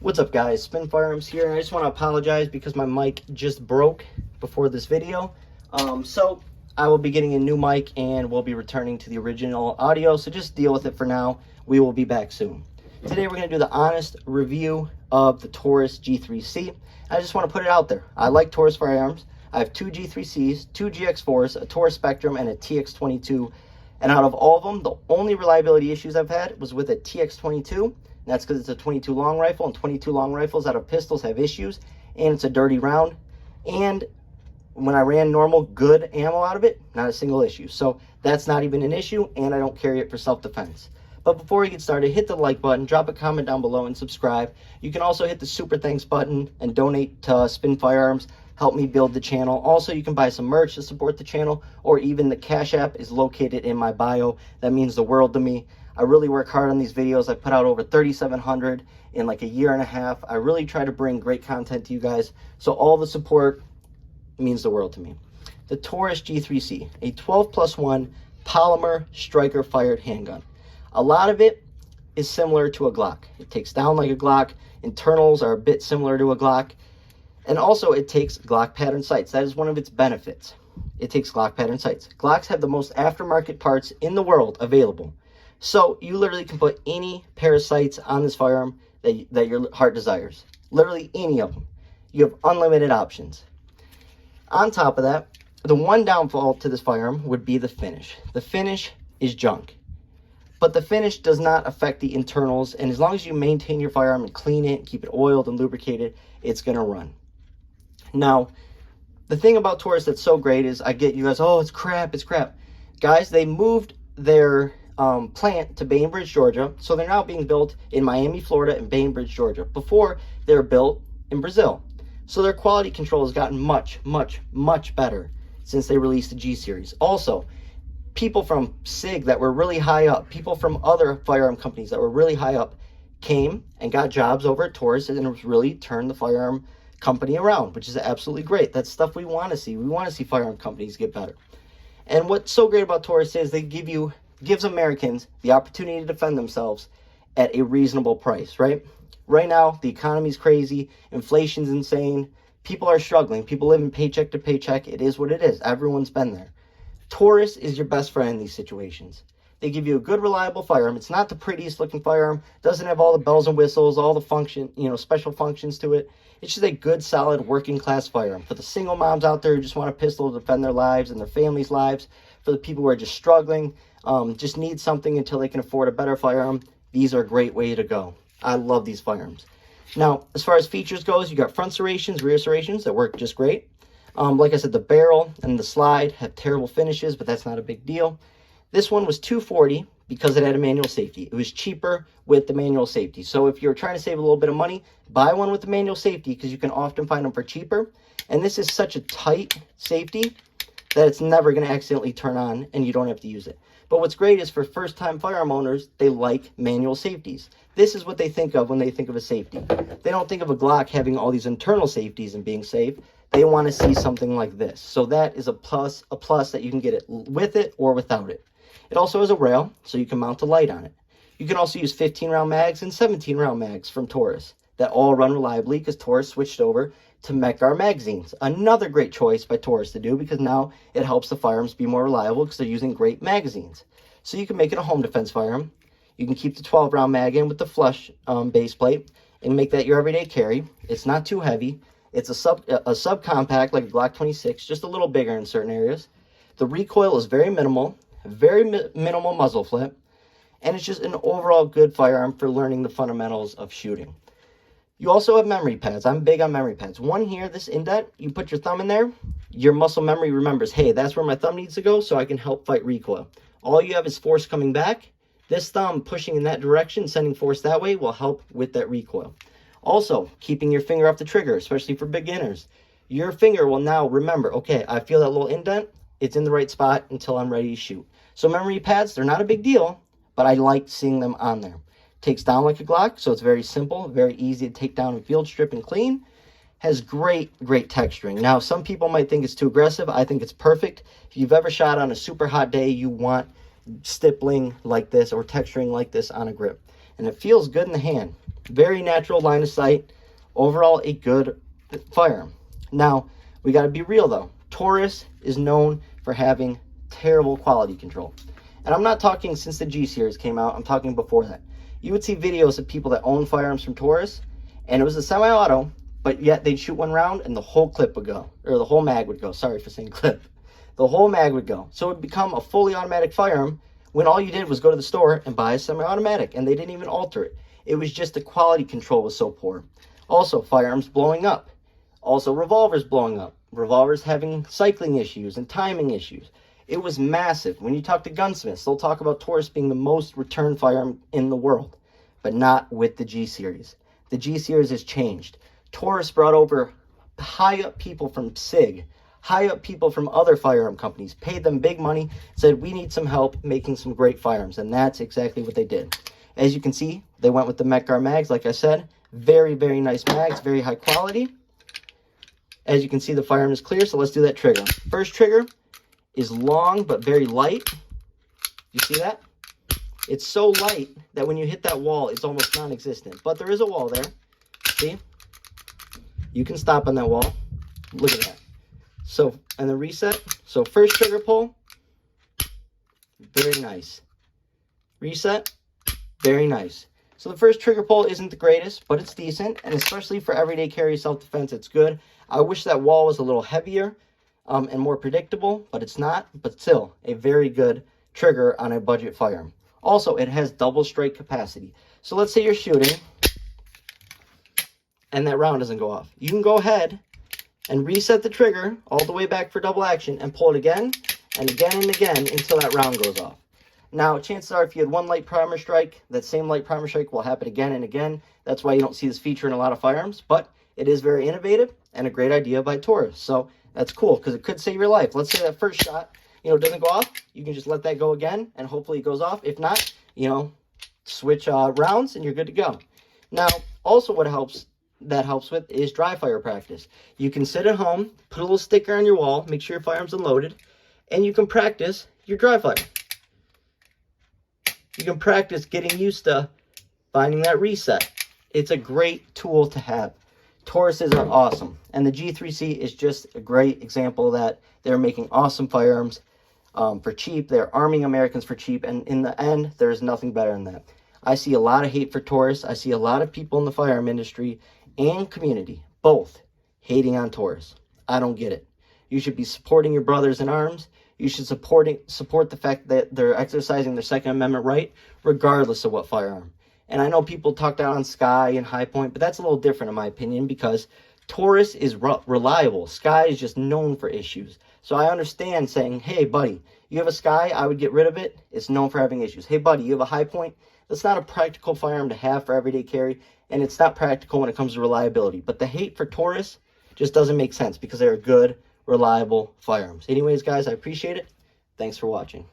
What's up, guys? Spin Firearms here, and I just want to apologize because my mic just broke before this video. So I will be getting a new mic and we'll be returning to the original audio, so just deal with it for now. We will be back soon. Today we're going to do the honest review of the Taurus G3C. I just want to put it out there. I like Taurus firearms. I have two G3Cs, two GX4s, a Taurus Spectrum, and a TX22. And out of all of them, the only reliability issues I've had was with a TX22. And that's because it's a 22 long rifle, and 22 long rifles out of pistols have issues, and it's a dirty round. And when I ran normal good ammo out of it, not a single issue. So that's not even an issue, and I don't carry it for self-defense. But before we get started, hit the like button, drop a comment down below, and subscribe. You can also hit the super thanks button and donate to Spin Firearms. Help me build the channel. Also, you can buy some merch to support the channel, or even the Cash App is located in my bio. That means the world to me. I really work hard on these videos. I put out over 3,700 in like a year and a half. I really try to bring great content to you guys. So all the support means the world to me. The Taurus G3C, a 12+1 polymer striker fired handgun. A lot of it is similar to a Glock. It takes down like a Glock. Internals are a bit similar to a Glock. And also it takes Glock pattern sights. That is one of its benefits. It takes Glock pattern sights. Glocks have the most aftermarket parts in the world available. So you literally can put any pair of sights on this firearm that your heart desires. Literally any of them. You have unlimited options. On top of that, the one downfall to this firearm would be the finish. The finish is junk. But the finish does not affect the internals, and as long as you maintain your firearm and clean it, keep it oiled and lubricated, it's going to run. Now, the thing about Taurus that's so great is I get you guys, oh, it's crap, it's crap. Guys, they moved their plant to Bainbridge, Georgia, so they're now being built in Miami, Florida, and Bainbridge, Georgia. Before, they were built in Brazil. So their quality control has gotten much, much, much better since they released the G series. Also, people from SIG that were really high up, people from other firearm companies that were really high up, came and got jobs over at Taurus, and it really turned the firearm company around, which is absolutely great. That's stuff we want to see. We want to see firearm companies get better. And what's so great about Taurus is they gives Americans the opportunity to defend themselves at a reasonable price, right? Right now, the economy's crazy, inflation's insane, people are struggling, people live in paycheck to paycheck. It is what it is. Everyone's been there. Taurus is your best friend in these situations. They give you a good, reliable firearm. It's not the prettiest looking firearm, doesn't have all the bells and whistles, all the special functions to it. It's just a good, solid, working class firearm. For the single moms out there who just want a pistol to defend their lives and their families' lives, for the people who are just struggling, just need something until they can afford a better firearm, these are a great way to go. I love these firearms. Now, as far as features goes, you got front serrations, rear serrations that work just great. Like I said, the barrel and the slide have terrible finishes, but that's not a big deal. This one was $240 because it had a manual safety. It was cheaper with the manual safety. So if you're trying to save a little bit of money, buy one with the manual safety because you can often find them for cheaper. And this is such a tight safety that it's never going to accidentally turn on and you don't have to use it. But what's great is for first-time firearm owners, they like manual safeties. This is what they think of when they think of a safety. They don't think of a Glock having all these internal safeties and being safe. They want to see something like this. So that is a plus that you can get it with it or without it. It also has a rail, so you can mount a light on it. You can also use 15-round mags and 17-round mags from Taurus that all run reliably because Taurus switched over to Mechar magazines. Another great choice by Taurus to do because now it helps the firearms be more reliable because they're using great magazines. So you can make it a home defense firearm. You can keep the 12-round mag in with the flush base plate and make that your everyday carry. It's not too heavy. It's a subcompact like a Glock 26, just a little bigger in certain areas. The recoil is very minimal muzzle flip, and it's just an overall good firearm for learning the fundamentals of shooting. You also have memory pads. I'm big on memory pads. One here, this indent, you put your thumb in there, your muscle memory remembers, hey, that's where my thumb needs to go so I can help fight recoil. All you have is force coming back. This thumb pushing in that direction, sending force that way, will help with that recoil. Also, keeping your finger off the trigger, especially for beginners. Your finger will now remember, okay, I feel that little indent, it's in the right spot until I'm ready to shoot. So memory pads, they're not a big deal, but I like seeing them on there. Takes down like a Glock, so it's very simple, very easy to take down and field strip and clean. Has great texturing. Now, some people might think it's too aggressive. I think it's perfect. If you've ever shot on a super hot day, you want stippling like this or texturing like this on a grip. And it feels good in the hand. Very natural line of sight. Overall, a good firearm. Now, we got to be real though. Taurus is known for having terrible quality control. And I'm not talking since the G series came out, I'm talking before that. You would see videos of people that own firearms from Taurus, and it was a semi-auto, but yet they'd shoot one round and the whole clip would go, or the whole mag would go. Sorry for saying clip. The whole mag would go. So it would become a fully automatic firearm when all you did was go to the store and buy a semi-automatic, and they didn't even alter it. It was just the quality control was so poor. Also, firearms blowing up. Also, revolvers blowing up. Revolvers having cycling issues and timing issues. It was massive. When you talk to gunsmiths, they'll talk about Taurus being the most returned firearm in the world, but not with the G series. The G series has changed. Taurus brought over high-up people from SIG, high-up people from other firearm companies, paid them big money, said, we need some help making some great firearms, and that's exactly what they did. As you can see, they went with the Metgar mags, like I said. Very, very nice mags, very high quality. As you can see, the firearm is clear, so let's do that trigger. First trigger is long but very light. You see that? It's so light that when you hit that wall, it's almost non-existent. But there is a wall there. See? You can stop on that wall. Look at that. So, and the reset. So first trigger pull, very nice. Reset, very nice. So the first trigger pull isn't the greatest, but it's decent. And especially for everyday carry self-defense, it's good. I wish that wall was a little heavier and more predictable, but it's not. But still, a very good trigger on a budget firearm. Also, it has double strike capacity. So let's say you're shooting and that round doesn't go off. You can go ahead and reset the trigger all the way back for double action and pull it again and again and again until that round goes off. Now, chances are if you had one light primer strike, that same light primer strike will happen again and again. That's why you don't see this feature in a lot of firearms, but it is very innovative and a great idea by Taurus. So that's cool because it could save your life. Let's say that first shot, doesn't go off. You can just let that go again and hopefully it goes off. If not, switch rounds and you're good to go. Now, also what helps with is dry fire practice. You can sit at home, put a little sticker on your wall, make sure your firearm's unloaded, and you can practice your dry fire. You can practice getting used to finding that reset. It's a great tool to have. Tauruses are awesome, and the G3C is just a great example of that. They're making awesome firearms for cheap. They're arming Americans for cheap, and in the end, there is nothing better than that. I see a lot of hate for Taurus. I see a lot of people in the firearm industry and community, both, hating on Taurus. I don't get it. You should be supporting your brothers in arms. You should support the fact that they're exercising their Second Amendment right, regardless of what firearm. And I know people talk down on Sky and High Point, but that's a little different in my opinion because Taurus is reliable. Sky is just known for issues. So I understand saying, hey, buddy, you have a Sky, I would get rid of it. It's known for having issues. Hey, buddy, you have a High Point. That's not a practical firearm to have for everyday carry, and it's not practical when it comes to reliability. But the hate for Taurus just doesn't make sense because they're good, reliable firearms. Anyways, guys, I appreciate it. Thanks for watching.